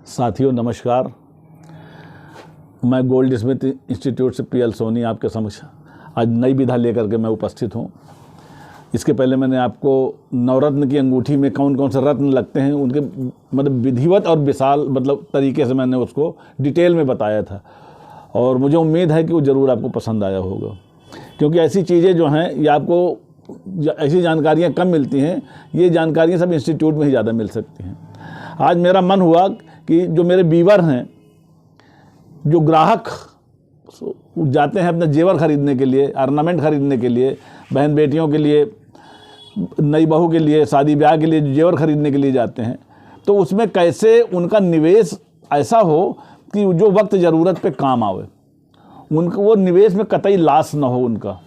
साथियों नमस्कार। मैं गोल्ड स्मिथ इंस्टीट्यूट से पीएल सोनी आपके समक्ष आज नई विधा लेकर के मैं उपस्थित हूँ। इसके पहले मैंने आपको नवरत्न की अंगूठी में कौन कौन से रत्न लगते हैं उनके मतलब विधिवत और विशाल तरीके से मैंने उसको डिटेल में बताया था, और मुझे उम्मीद है कि वो ज़रूर आपको पसंद आया होगा, क्योंकि ऐसी चीज़ें जो हैं ये आपको ऐसी जानकारियाँ कम मिलती हैं। ये जानकारियाँ सब इंस्टीट्यूट में ही ज़्यादा मिल सकती हैं। आज मेरा मन हुआ कि जो मेरे वीवर हैं, जो ग्राहक जाते हैं अपने जेवर खरीदने के लिए, ऑर्नामेंट खरीदने के लिए, बहन बेटियों के लिए, नई बहू के लिए, शादी ब्याह के लिए जो जेवर खरीदने के लिए जाते हैं, तो उसमें कैसे उनका निवेश ऐसा हो कि जो वक्त ज़रूरत पे काम आवे, उनका वो निवेश में कतई लॉस ना हो। उनका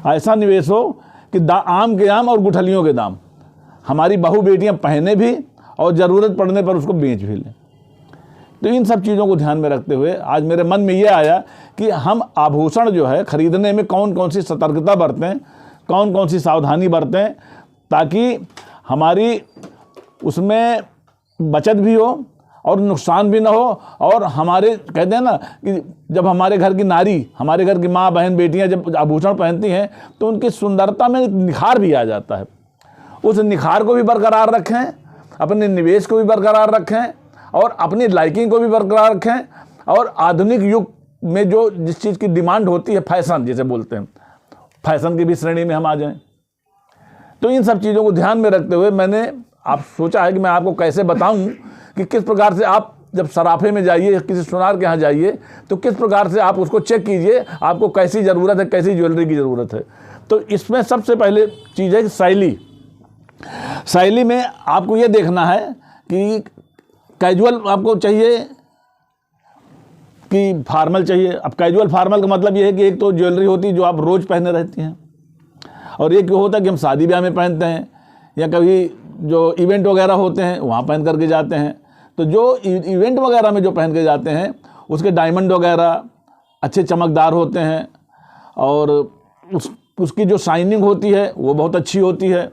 ऐसा निवेश हो कि आम के आम और गुठलियों के दाम, हमारी बहू बेटियां पहने भी और ज़रूरत पड़ने पर उसको बेच भी लें। तो इन सब चीज़ों को ध्यान में रखते हुए आज मेरे मन में ये आया कि हम आभूषण जो है खरीदने में कौन कौन सी सतर्कता बरतें, कौन कौन सी सावधानी बरतें, ताकि हमारी उसमें बचत भी हो और नुकसान भी ना हो। और हमारे कहते हैं ना कि जब हमारे घर की नारी, हमारे घर की माँ बहन बेटियां जब आभूषण पहनती हैं तो उनकी सुंदरता में निखार भी आ जाता है। उस निखार को भी बरकरार रखें, अपने निवेश को भी बरकरार रखें और अपनी लाइकिंग को भी बरकरार रखें। और आधुनिक युग में जो जिस चीज़ की डिमांड होती है, फैशन जिसे बोलते हैं, फैशन की भी श्रेणी में हम आ जाएं। तो इन सब चीज़ों को ध्यान में रखते हुए मैंने आप सोचा है कि मैं आपको कैसे बताऊं कि किस प्रकार से आप जब सराफे में जाइए, किसी सुनार के यहाँ जाइए, तो किस प्रकार से आप उसको चेक कीजिए आपको कैसी ज़रूरत है, कैसी ज्वेलरी की ज़रूरत है। तो इसमें सबसे पहले चीज़ है कि शैली में आपको ये देखना है कि कैजुअल आपको चाहिए कि फार्मल चाहिए। अब कैजुअल फार्मल का मतलब ये है कि एक तो ज्वेलरी होती है जो आप रोज़ पहने रहती हैं, और एक होता है कि हम शादी ब्याह में पहनते हैं या कभी जो इवेंट वगैरह होते हैं वहाँ पहन करके जाते हैं। तो जो इवेंट वगैरह में जो पहन के जाते हैं उसके डायमंड वगैरह अच्छे चमकदार होते हैं, और उसकी जो शाइनिंग होती है वो बहुत अच्छी होती है।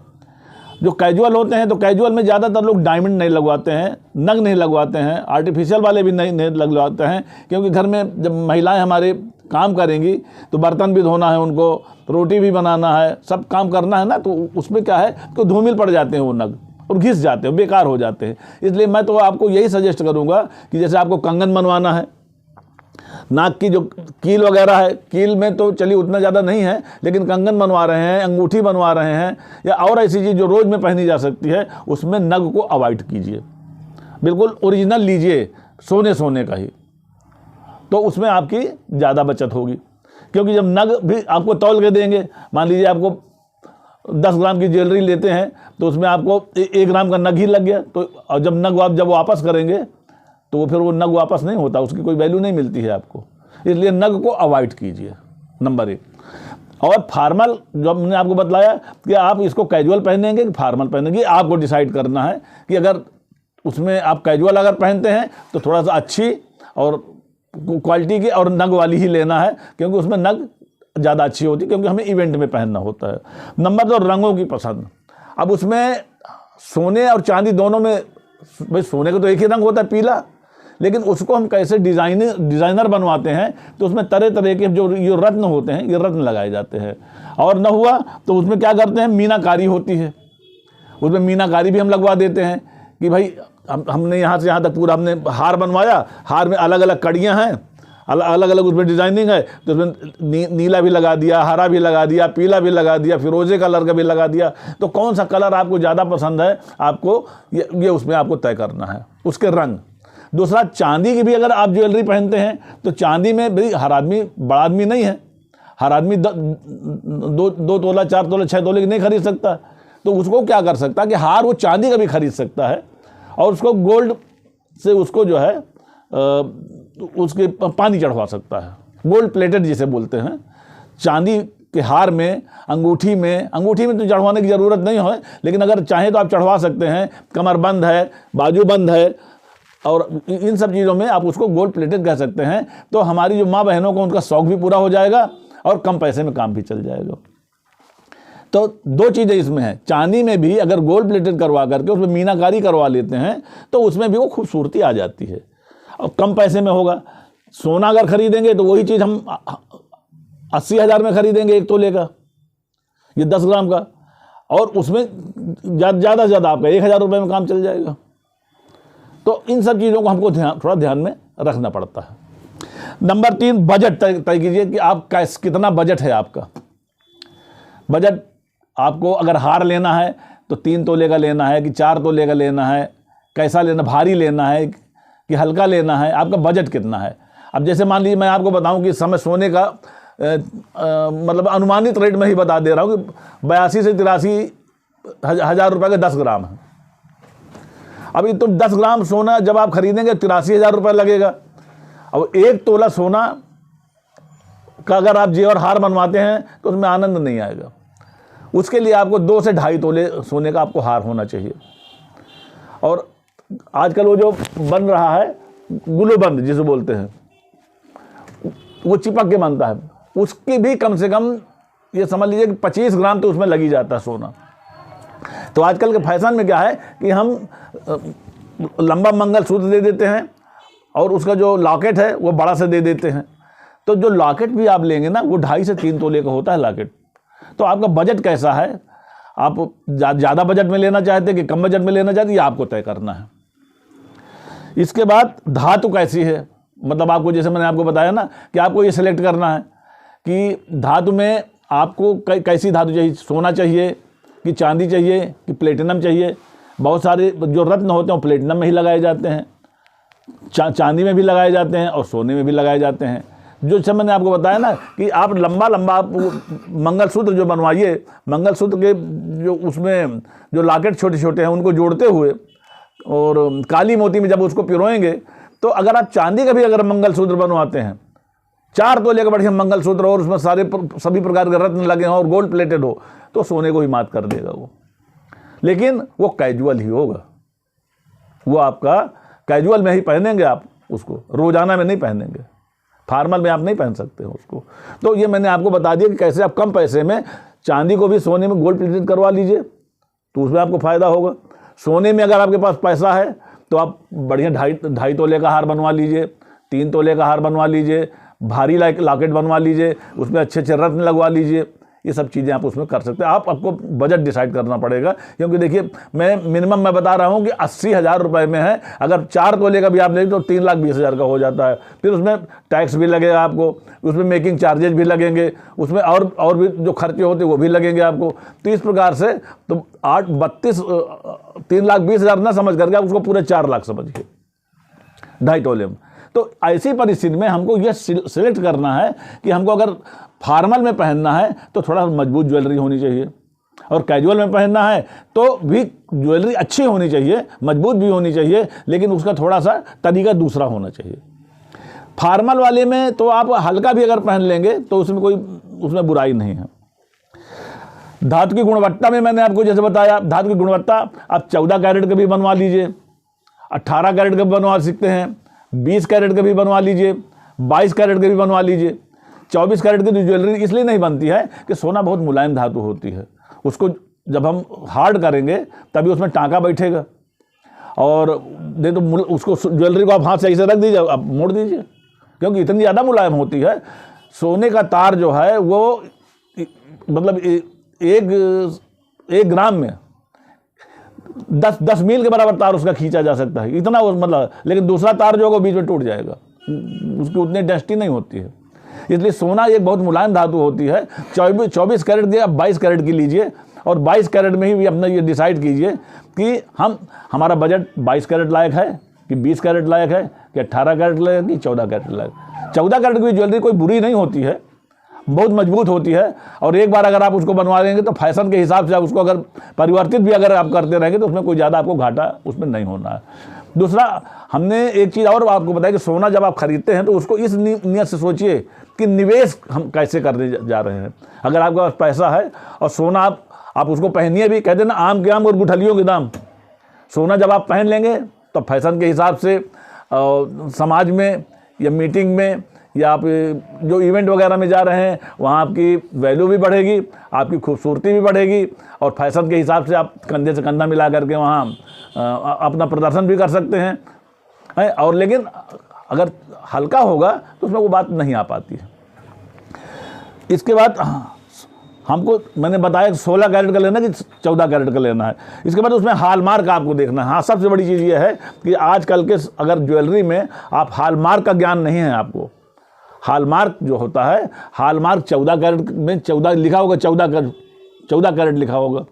जो कैजुअल होते हैं तो कैजुअल में ज़्यादातर लोग डायमंड नहीं लगवाते हैं, नग नहीं लगवाते हैं, आर्टिफिशियल वाले भी नहीं लगवाते हैं, क्योंकि घर में जब महिलाएं हमारे काम करेंगी तो बर्तन भी धोना है, उनको रोटी भी बनाना है, सब काम करना है ना, तो उसमें क्या है तो धूमिल पड़ जाते हैं वो नग और घिस जाते हैं, बेकार हो जाते हैं। इसलिए मैं तो आपको यही सजेस्ट करूँगा कि जैसे आपको कंगन बनवाना है, नाक की जो कील वगैरह है, कील में तो चलिए उतना ज़्यादा नहीं है, लेकिन कंगन बनवा रहे हैं, अंगूठी बनवा रहे हैं या और ऐसी चीज़ जो रोज़ में पहनी जा सकती है, उसमें नग को अवॉइड कीजिए। बिल्कुल ओरिजिनल लीजिए, सोने का ही, तो उसमें आपकी ज़्यादा बचत होगी। क्योंकि जब नग भी आपको तौल के देंगे, मान लीजिए आपको 10 ग्राम की ज्वेलरी लेते हैं तो उसमें आपको 1 ग्राम का नग ही लग गया, तो जब नग आप जब वापस करेंगे तो वो फिर वो नग वापस नहीं होता, उसकी कोई वैल्यू नहीं मिलती है आपको। इसलिए नग को अवॉइड कीजिए, नंबर 1। और फार्मल जो मैंने आपको बतलाया कि आप इसको कैजुअल पहनेंगे कि फार्मल पहनेंगे, आपको डिसाइड करना है कि अगर उसमें आप कैजुअल अगर पहनते हैं तो थोड़ा सा अच्छी और क्वालिटी की और नग वाली ही लेना है, क्योंकि उसमें नग ज़्यादा अच्छी होती है, क्योंकि हमें इवेंट में पहनना होता है। नंबर 2, रंगों की पसंद। अब उसमें सोने और चांदी दोनों में, भाई सोने का तो एक ही रंग होता है पीला, लेकिन उसको हम कैसे डिज़ाइनर बनवाते हैं तो उसमें तरह तरह के जो ये रत्न होते हैं, ये रत्न लगाए जाते हैं। और न हुआ तो उसमें क्या करते हैं, मीनाकारी होती है, उसमें मीनाकारी भी हम लगवा देते हैं कि भाई हमने यहाँ से यहाँ तक पूरा हमने हार बनवाया, हार में अलग अलग कड़ियाँ हैं, अलग अलग उसमें डिज़ाइनिंग है, तो उसमें नीला भी लगा दिया, हरा भी लगा दिया, पीला भी लगा दिया, फिरोजे कलर का भी लगा दिया। तो कौन सा कलर आपको ज़्यादा पसंद है, आपको ये उसमें आपको तय करना है, उसके रंग। दूसरा, चांदी की भी अगर आप ज्वेलरी पहनते हैं तो चांदी में भाई हर आदमी बड़ा आदमी नहीं है, हर आदमी 2 तोला 4 तोला 6 तोले की नहीं खरीद सकता, तो उसको क्या कर सकता है कि हार वो चांदी का भी खरीद सकता है, और उसको गोल्ड से उसको जो है उसके पानी चढ़वा सकता है, गोल्ड प्लेटेड जिसे बोलते हैं। चांदी के हार में, अंगूठी में तो चढ़वाने की ज़रूरत नहीं है, लेकिन अगर चाहें तो आप चढ़वा सकते हैं। कमरबंद है, बाजूबंद है, और इन सब चीज़ों में आप उसको गोल्ड प्लेटेड कह सकते हैं। तो हमारी जो माँ बहनों को उनका शौक़ भी पूरा हो जाएगा और कम पैसे में काम भी चल जाएगा। तो दो चीज़ें इसमें हैं, चांदी में भी अगर गोल्ड प्लेटेड करवा करके उसमें मीनाकारी करवा लेते हैं तो उसमें भी वो खूबसूरती आ जाती है और कम पैसे में होगा। सोना अगर खरीदेंगे तो वही चीज़ हम 80,000 में खरीदेंगे 1 तोले का, ये 10 ग्राम का, और उसमें ज़्यादा से ज़्यादा आपका 1,000 रुपये में काम चल जाएगा। तो इन सब चीज़ों को हमको थोड़ा ध्यान में रखना पड़ता है। नंबर 3, बजट तय कीजिए कि आप कितना बजट है आपका। बजट आपको अगर हार लेना है तो 3 तोले का लेना है कि 4 तोले का लेना है, कैसा लेना, भारी लेना है कि हल्का लेना है, आपका बजट कितना है। अब जैसे मान लीजिए मैं आपको बताऊं कि इस समय सोने का मतलब अनुमानित रेट में ही बता दे रहा हूं कि 82 से 83 हज़ार रुपये का 10 ग्राम है। अभी तो 10 ग्राम सोना जब आप खरीदेंगे 83,000 रुपये लगेगा। अब 1 तोला सोना का अगर आप जेवर हार बनवाते हैं तो उसमें आनंद नहीं आएगा। उसके लिए आपको 2 से 2.5 तोले सोने का आपको हार होना चाहिए। और आजकल वो जो बन रहा है गुलोबंद जिसे बोलते हैं, वो चिपक के बनता है, उसकी भी कम से कम ये समझ लीजिए कि 25 ग्राम तो उसमें लगी जाता है सोना। तो आजकल के फैशन में क्या है कि हम लंबा मंगलसूत्र दे देते हैं और उसका जो लॉकेट है वो बड़ा से दे देते हैं। तो जो लॉकेट भी आप लेंगे ना वो 2.5 से 3 तोले का होता है लॉकेट। तो आपका बजट कैसा है, आप ज़्यादा बजट में लेना चाहते हैं कि कम बजट में लेना चाहते हैं, ये आपको तय करना है। इसके बाद धातु कैसी है, मतलब आपको जैसे मैंने आपको बताया ना कि आपको ये सिलेक्ट करना है कि धातु में आपको कैसी धातु चाहिए, सोना चाहिए कि चांदी चाहिए कि प्लेटिनम चाहिए। बहुत सारे जो रत्न होते हैं वो प्लेटिनम में ही लगाए जाते हैं, चांदी में भी लगाए जाते हैं और सोने में भी लगाए जाते हैं। जो जैसे मैंने आपको बताया ना कि आप लंबा आप मंगलसूत्र जो बनवाइए, मंगलसूत्र के जो उसमें जो लॉकेट छोटे छोटे हैं उनको जोड़ते हुए और काली मोती में जब उसको पिरोएंगे, तो अगर आप चांदी का भी अगर मंगलसूत्र बनवाते हैं 4 तोले का बढ़िया मंगलसूत्र और उसमें सभी प्रकार के रत्न लगे हों और गोल्ड प्लेटेड हो, तो सोने को ही मात कर देगा वो। लेकिन वो कैजुअल ही होगा, वो आपका कैजुअल में ही पहनेंगे आप उसको, रोजाना में नहीं पहनेंगे, फार्मल में आप नहीं पहन सकते हो उसको। तो ये मैंने आपको बता दिया कि कैसे आप कम पैसे में चांदी को भी सोने में गोल्ड प्लेटेड करवा लीजिए तो उसमें आपको फ़ायदा होगा। सोने में अगर आपके पास पैसा है तो आप बढ़िया 2.5 तोले का हार बनवा लीजिए, 3 तोले का हार बनवा लीजिए, भारी लॉकेट बनवा लीजिए, उसमें अच्छे अच्छे रत्न लगवा लीजिए। ये सब चीज़ें आप उसमें कर सकते हैं। आपको बजट डिसाइड करना पड़ेगा, क्योंकि देखिए मैं मिनिमम मैं बता रहा हूँ कि 80,000 रुपये में है। अगर 4 तोले का भी आप लेंगे तो 3,20,000 का हो जाता है। फिर उसमें टैक्स भी लगेगा आपको, उसमें मेकिंग चार्जेज भी लगेंगे, उसमें और भी जो खर्चे होते हैं वो भी लगेंगे आपको। तो इस प्रकार से तो 3,20,000 ना समझ करके आप उसको पूरे 4 लाख समझिए 2.5 तोले में। तो ऐसी परिस्थिति में हमको यह सिलेक्ट करना है कि हमको अगर फॉर्मल में पहनना है तो थोड़ा मजबूत ज्वेलरी होनी चाहिए, और कैजुअल में पहनना है तो भी ज्वेलरी अच्छी होनी चाहिए, मजबूत भी होनी चाहिए, लेकिन उसका थोड़ा सा तरीका दूसरा होना चाहिए। फॉर्मल वाले में तो आप हल्का भी अगर पहन लेंगे तो उसमें बुराई नहीं है। धातु की गुणवत्ता में मैंने आपको जैसे बताया, धातु की गुणवत्ता आप 14 कैरेट का भी बनवा लीजिए, 18 कैरेट का भी बनवा सकते हैं, 20 कैरेट का भी बनवा लीजिए, 22 कैरेट का भी बनवा लीजिए। 24 कैरेट की ज्वेलरी इसलिए नहीं बनती है कि सोना बहुत मुलायम धातु होती है, उसको जब हम हार्ड करेंगे तभी उसमें टाँका बैठेगा, और नहीं तो उसको ज्वेलरी को आप हाथ से ऐसे रख दीजिए, आप मोड़ दीजिए, क्योंकि इतनी ज़्यादा मुलायम होती है। सोने का तार जो है वो मतलब एक ग्राम में 10 मील के बराबर तार उसका खींचा जा सकता है, इतना वो मतलब। लेकिन दूसरा तार जो होगा बीच में टूट जाएगा, उसकी उतनी डेंसिटी नहीं होती है। इसलिए सोना एक बहुत मुलायम धातु होती है। 24 कैरेट की आप 22 कैरेट की लीजिए, और 22 कैरेट में ही अपना ये डिसाइड कीजिए कि हमारा बजट 22 कैरेट लायक है कि 20 कैरेट लायक है कि 18 कैरेट लायक कि 14 कैरेट लायक। 14 कैरेट की ज्वेलरी कोई बुरी नहीं होती है, बहुत मजबूत होती है, और एक बार अगर आप उसको बनवा लेंगे तो फैशन के हिसाब से आप उसको अगर परिवर्तित भी अगर आप करते रहेंगे तो उसमें कोई ज़्यादा आपको घाटा उसमें नहीं होना है। दूसरा, हमने एक चीज़ और आपको बताया कि सोना जब आप खरीदते हैं तो उसको इस नियत से सोचिए कि निवेश हम कैसे करने जा रहे हैं। अगर आपके पास पैसा है और सोना आप उसको पहनिए भी, कहते हैं ना आम के आम और गुठलियों के दाम। सोना जब आप पहन लेंगे तो फैशन के हिसाब से समाज में या मीटिंग में या आप जो इवेंट वगैरह में जा रहे हैं वहाँ आपकी वैल्यू भी बढ़ेगी, आपकी खूबसूरती भी बढ़ेगी, और फैशन के हिसाब से आप कंधे से कंधा मिला करके वहाँ अपना प्रदर्शन भी कर सकते हैं। और लेकिन अगर हल्का होगा तो उसमें वो बात नहीं आ पाती है। इसके बाद हमको मैंने बताया 16 कैरेट का लेना कि 14 कैरेट का लेना है। इसके बाद उसमें हॉलमार्क आपको देखना है। हाँ, सबसे बड़ी चीज़ ये है कि आजकल के अगर ज्वेलरी में आप हॉलमार्क का ज्ञान नहीं है आपको। हॉलमार्क जो होता है, हॉलमार्क 14 कैरेट में 14 लिखा होगा, 14 कैरेट लिखा होगा,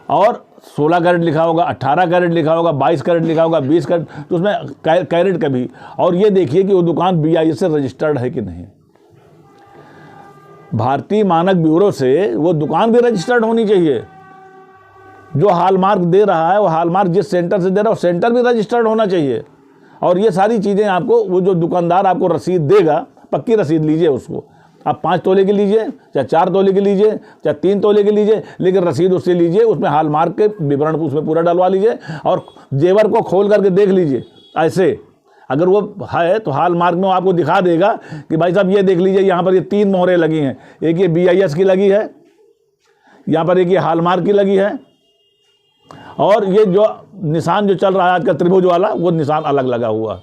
और 16 कैरेट लिखा होगा, 18 कैरेट लिखा होगा, 22 कैरेट लिखा होगा, 20 कैरेट, तो उसमें कैरेट का भी। और ये देखिए कि वो दुकान BIS से रजिस्टर्ड है कि नहीं। भारतीय मानक ब्यूरो से वो दुकान भी रजिस्टर्ड होनी चाहिए। जो हॉलमार्क दे रहा है, वो हॉलमार्क जिस सेंटर से दे रहा है वो सेंटर भी रजिस्टर्ड होना चाहिए। और ये सारी चीज़ें आपको, वो जो दुकानदार आपको रसीद देगा, पक्की रसीद लीजिए उसको। आप 5 तोले की लीजिए, चाहे 4 तोले की लीजिए, चाहे 3 तोले की लीजिए, लेकिन रसीद उससे लीजिए, उसमें हॉलमार्क के विवरण उसमें पूरा डलवा लीजिए, और जेवर को खोल करके देख लीजिए। ऐसे अगर वो है तो हॉलमार्क में वो आपको दिखा देगा कि भाई साहब ये देख लीजिए, यहाँ पर ये 3 मोहरें लगी हैं, एक ये BIS की लगी है, यहाँ पर एक ये हॉलमार्क की लगी है, और ये जो निशान जो चल रहा है आज का त्रिभुज वाला, वो निशान अलग लगा हुआ।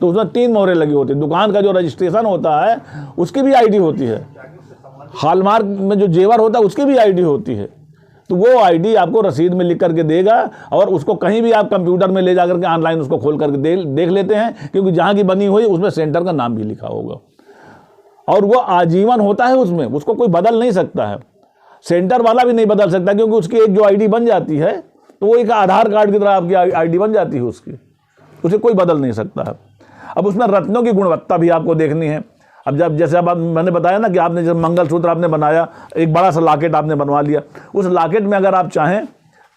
तो उसमें 3 मोहरें लगी होती है। दुकान का जो रजिस्ट्रेशन होता है उसकी भी ID होती है, हॉलमार्क में जो जेवर होता है उसकी भी ID होती है। तो वो ID आपको रसीद में लिख करके देगा, और उसको कहीं भी आप कंप्यूटर में ले जा करके ऑनलाइन उसको खोल करके देख लेते हैं, क्योंकि जहाँ की बनी हुई उसमें सेंटर का नाम भी लिखा होगा, और वो आजीवन होता है उसमें, उसको कोई बदल नहीं सकता है। सेंटर वाला भी नहीं बदल सकता, क्योंकि उसकी एक जो ID बन जाती है तो वो एक आधार कार्ड की तरह आपकी ID बन जाती है उसकी, उसे कोई बदल नहीं सकता है। अब उसमें रत्नों की गुणवत्ता भी आपको देखनी है। अब जैसे अब मैंने बताया ना कि आपने जब मंगलसूत्र आपने बनाया, एक बड़ा सा लॉकेट आपने बनवा लिया, उस लॉकेट में अगर आप चाहें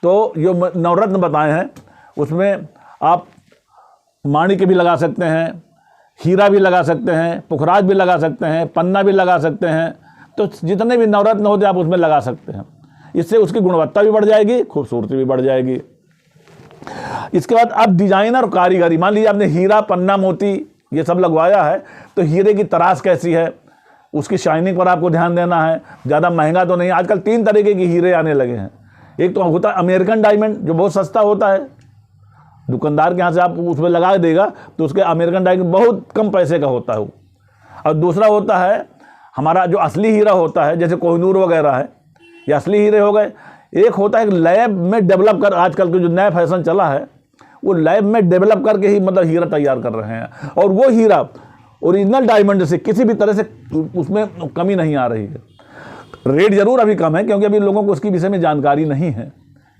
तो जो नवरत्न बताए हैं उसमें आप माणिक्य भी लगा सकते हैं, हीरा भी लगा सकते हैं, पुखराज भी लगा सकते हैं, पन्ना भी लगा सकते हैं। तो जितने भी नवरत्न होते हैं आप उसमें लगा सकते हैं। इससे उसकी गुणवत्ता भी बढ़ जाएगी, खूबसूरती भी बढ़ जाएगी। इसके बाद आप डिजाइन और कारीगरी, मान लीजिए आपने हीरा, पन्ना, मोती ये सब लगवाया है, तो हीरे की तराश कैसी है, उसकी शाइनिंग पर आपको ध्यान देना है। ज़्यादा महंगा तो नहीं, आजकल 3 तरीके की हीरे आने लगे हैं। एक तो होता है अमेरिकन डायमंड, जो बहुत सस्ता होता है, दुकानदार के यहाँ से आप उसमें लगा देगा तो उसके अमेरिकन डायमंड बहुत कम पैसे का होता है वो। और दूसरा होता है हमारा जो असली हीरा होता है, जैसे कोहिनूर वगैरह है, ये असली हीरे हो गए। एक होता है लैब में डेवलप कर, आजकल के जो नया फैशन चला है वो लैब में डेवलप करके ही मतलब हीरा तैयार कर रहे हैं, और वो हीरा ओरिजिनल डायमंड से किसी भी तरह से उसमें कमी नहीं आ रही है। रेट ज़रूर अभी कम है, क्योंकि अभी लोगों को उसके विषय में जानकारी नहीं है।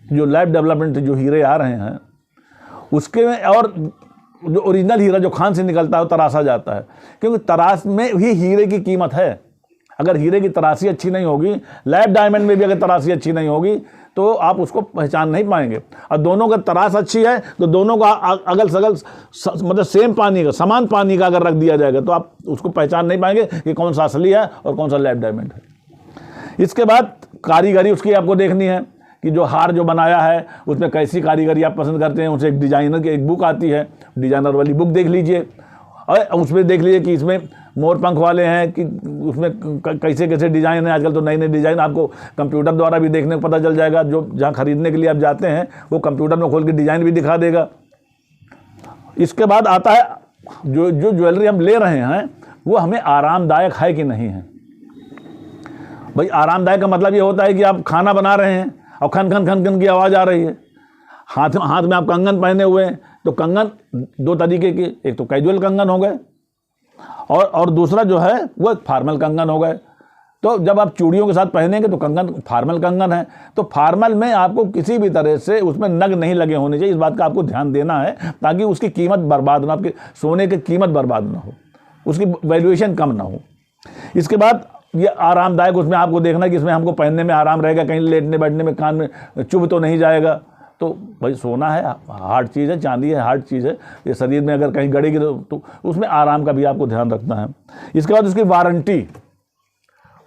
जो लैब डेवलपमेंट जो हीरे आ रहे हैं उसके में, और जो ओरिजिनल हीरा जो खान से निकलता है वो तराशा जाता है, क्योंकि तराश में ही हीरे की कीमत है। अगर हीरे की तराशी अच्छी नहीं होगी, लैब डायमंड में भी अगर तराशी अच्छी नहीं होगी तो आप उसको पहचान नहीं पाएंगे। और दोनों का तराश अच्छी है तो दोनों का अगल सगल मतलब सेम पानी का, समान पानी का अगर रख दिया जाएगा तो आप उसको पहचान नहीं पाएंगे कि कौन सा असली है और कौन सा लैब डायमंड है। इसके बाद कारीगरी उसकी आपको देखनी है कि जो हार जो बनाया है उसमें कैसी कारीगरी आप पसंद करते हैं। उनसे एक डिजाइनर की एक बुक आती है, डिजाइनर वाली बुक देख लीजिए, और उसमें देख लीजिए कि इसमें मोर पंख वाले हैं कि उसमें कैसे कैसे डिज़ाइन है। आजकल तो नए नए डिज़ाइन आपको कंप्यूटर द्वारा भी देखने को पता चल जाएगा। जो जहाँ खरीदने के लिए आप जाते हैं वो कंप्यूटर में खोल के डिज़ाइन भी दिखा देगा। इसके बाद आता है जो ज्वेलरी हम ले रहे हैं वो हमें आरामदायक है कि नहीं है। भाई आरामदायक का मतलब ये होता है कि आप खाना बना रहे हैं और खन खन खन खन की आवाज़ आ रही है, हाथ में आप कंगन पहने हुए हैं, तो कंगन 2 तरीके के, एक तो कैजुअल कंगन हो गए और दूसरा जो है वो फार्मल कंगन हो गए। तो जब आप चूड़ियों के साथ पहनेंगे तो कंगन फार्मल कंगन है। तो फार्मल में आपको किसी भी तरह से उसमें नग नहीं लगे होने चाहिए, इस बात का आपको ध्यान देना है ताकि उसकी कीमत बर्बाद ना, आपके सोने की कीमत बर्बाद ना हो, उसकी वैल्यूएशन कम ना हो। इसके बाद ये आरामदायक, उसमें आपको देखना कि इसमें हमको पहनने में आराम रहेगा, कहीं लेटने बैठने में कान में चुभ तो नहीं जाएगा। तो भाई सोना है हार्ड चीज़ है, चांदी है हार्ड चीज़ है, ये शरीर में अगर कहीं गड़ेगी तो उसमें आराम का भी आपको ध्यान रखना है। इसके बाद उसकी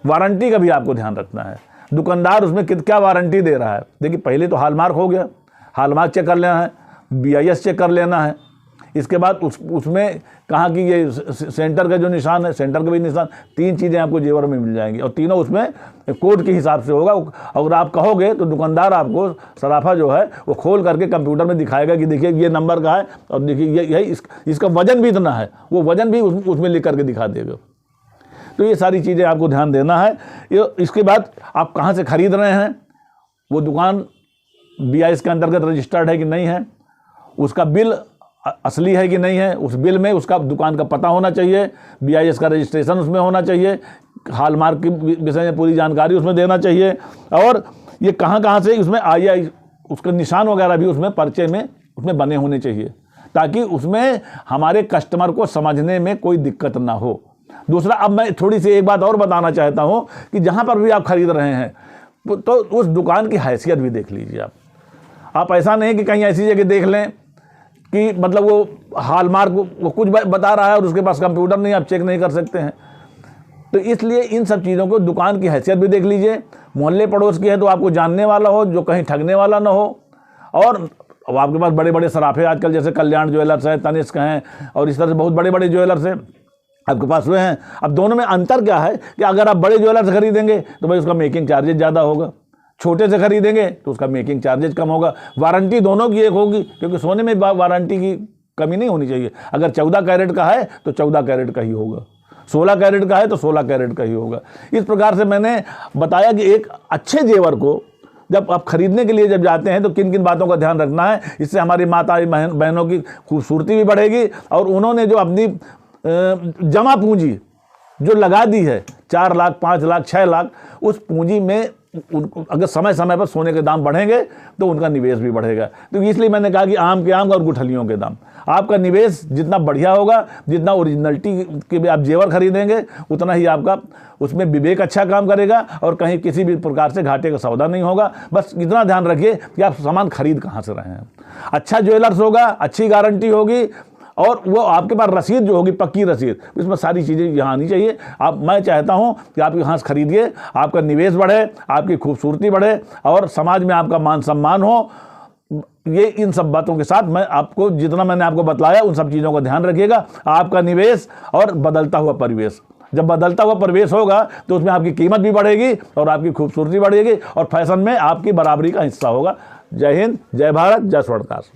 वारंटी का भी आपको ध्यान रखना है। दुकानदार उसमें क्या वारंटी दे रहा है। देखिए पहले तो हॉलमार्क हो गया, हॉलमार्क चेक कर लेना है, BIS चेक कर लेना है। इसके बाद उसमें कहाँ की ये सेंटर का जो निशान है, सेंटर का भी निशान, 3 चीज़ें आपको जेवर में मिल जाएंगी और तीनों उसमें कोड के हिसाब से होगा। अगर आप कहोगे तो दुकानदार आपको सराफा जो है वो खोल करके कंप्यूटर में दिखाएगा कि देखिए ये नंबर का है और देखिए यही इसका वजन भी इतना है, वो वजन भी उसमें लिख करके दिखा देगा। तो ये सारी चीज़ें आपको ध्यान देना है। इसके बाद आप कहाँ से खरीद रहे हैं, वो दुकान BIS के अंतर्गत रजिस्टर्ड है कि नहीं है, उसका बिल असली है कि नहीं है, उस बिल में उसका दुकान का पता होना चाहिए, BIS का रजिस्ट्रेशन उसमें होना चाहिए, हॉलमार्क के विषय में पूरी जानकारी उसमें देना चाहिए, और ये कहाँ से उसमें II उसका निशान वगैरह भी उसमें पर्चे में उसमें बने होने चाहिए, ताकि उसमें हमारे कस्टमर को समझने में कोई दिक्कत ना हो। दूसरा, अब मैं थोड़ी सी एक बात और बताना चाहता हूँ कि जहाँ पर भी आप खरीद रहे हैं तो उस दुकान की हैसियत भी देख लीजिए। आप ऐसा नहीं कि कहीं ऐसी जगह देख लें कि मतलब वो हॉलमार्क वो कुछ बता रहा है और उसके पास कंप्यूटर नहीं, आप चेक नहीं कर सकते हैं। तो इसलिए इन सब चीज़ों को, दुकान की हैसियत भी देख लीजिए, मोहल्ले पड़ोस की है तो आपको जानने वाला हो, जो कहीं ठगने वाला ना हो। और आपके पास बड़े बड़े सराफे आजकल जैसे कल्याण ज्वेलर्स हैं, तनिष्क हैं और इस तरह से बहुत बड़े बड़े ज्वेलर्स हैं आपके पास हुए हैं। अब दोनों में अंतर क्या है कि अगर आप बड़े ज्वेलर्स खरीदेंगे तो भाई उसका मेकिंग चार्जेस ज़्यादा होगा, छोटे से खरीदेंगे तो उसका मेकिंग चार्जेस कम होगा। वारंटी दोनों की एक होगी, क्योंकि सोने में वारंटी की कमी नहीं होनी चाहिए। अगर 14 कैरेट का है तो 14 कैरेट का ही होगा, 16 कैरेट का है तो 16 कैरेट का ही होगा। इस प्रकार से मैंने बताया कि एक अच्छे जेवर को जब आप खरीदने के लिए जब जाते हैं तो किन किन बातों का ध्यान रखना है। इससे हमारी माता बहनों की खूबसूरती भी बढ़ेगी और उन्होंने जो अपनी जमा पूंजी जो लगा दी है 4 लाख, 5 लाख, 6 लाख, उस पूंजी में अगर समय समय पर सोने के दाम बढ़ेंगे तो उनका निवेश भी बढ़ेगा। तो इसलिए मैंने कहा कि आम के आम और गुठलियों के दाम, आपका निवेश जितना बढ़िया होगा, जितना ओरिजिनलिटी के भी आप जेवर खरीदेंगे, उतना ही आपका उसमें विवेक अच्छा काम करेगा और कहीं किसी भी प्रकार से घाटे का सौदा नहीं होगा। बस इतना ध्यान रखिए कि आप सामान खरीद कहाँ से रहे हैं। अच्छा ज्वेलर्स होगा, अच्छी गारंटी होगी और वो आपके पास रसीद जो होगी, पक्की रसीद, इसमें सारी चीज़ें यहाँ आनी चाहिए। मैं चाहता हूँ कि आप यहाँ से खरीदिए, आपका निवेश बढ़े, आपकी खूबसूरती बढ़े और समाज में आपका मान सम्मान हो। ये इन सब बातों के साथ मैं आपको जितना मैंने आपको बतलाया उन सब चीज़ों का ध्यान रखिएगा। आपका निवेश और बदलता हुआ परिवेश, जब बदलता हुआ परिवेश होगा तो उसमें आपकी कीमत भी बढ़ेगी और आपकी खूबसूरती बढ़ेगी और फैशन में आपकी बराबरी का हिस्सा होगा। जय हिंद, जय भारत, जय स्वर्णकाश।